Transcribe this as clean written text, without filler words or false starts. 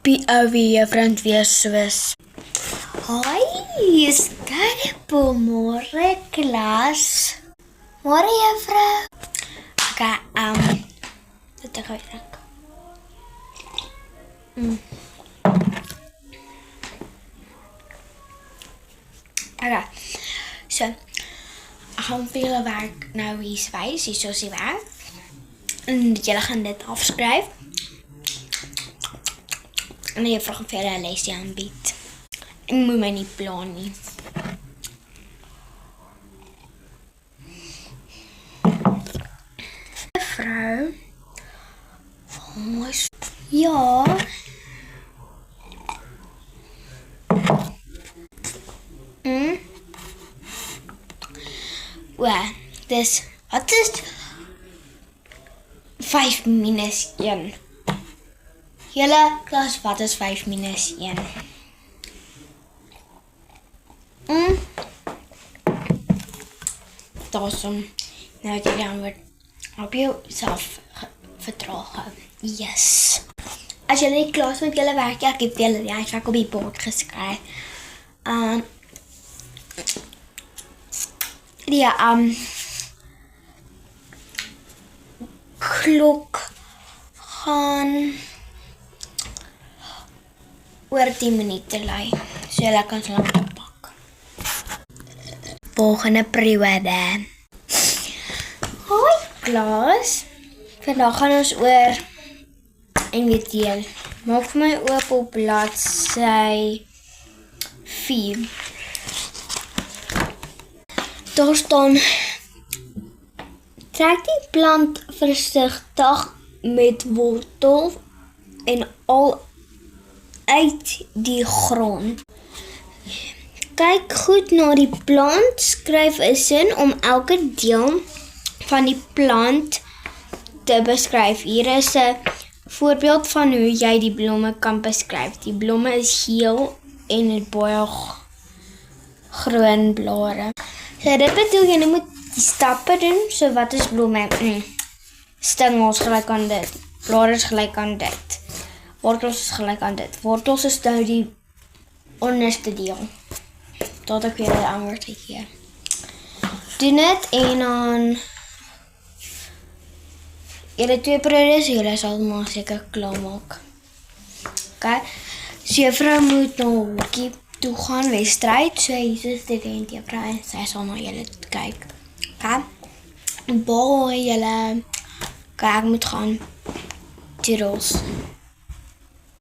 wie juffrou weer soos. Hoi, skerp môre klas. Môre juffrou. Okay, wat ek gou drink. Okay, so, ek gaan vir julle werk nou hier wys, hier soos die werk. En julle gaan dit afskryf. En die juffrou gaan vir julle 'n lesie aanbied. Ek moet my nie plan nie. Juffrou. Ja. Dis, wat is 5 minus 1? Julle klas, wat is 5 minus 1? Daarsom, nou het jy antwoord op jouself vertraag. Yes. As julle die klas met julle werk, ek het julle die huiswerk op die bord geskryf. Klok gaan oor 10 minute lui. So julle kan so lank oppak. Volgende periode. Hoi klas. Vandag gaan ons oor NWT. Maak vir my oop op bladsy 4. Daar staan: trek die plant versigtig met wortel en al uit die grond. Kyk goed na die plant, skryf 'n sin om elke deel van die plant te beskryf. Hier is 'n voorbeeld van hoe jy die blomme kan beskryf. Die blomme is geel en het baie groen blare. So dit bedoel jy moet die stappe doen. So wat is blomme? Stengels gelyk aan dit. Blare is gelyk aan dit. Wortels is gelyk aan dit. Wortels is nou die onderste deel. Tot ek weer 'n antwoord gee. Doen dit en dan julle 2 periodes, julle sal maar seker klaar maak. Okay. So juffrou moet na hokkie toe gaan wedstryd. So hier is die event juffrou en sy sal na julle kyk. Okay. Bye julle. Okay, ek moet gaan. Toodles.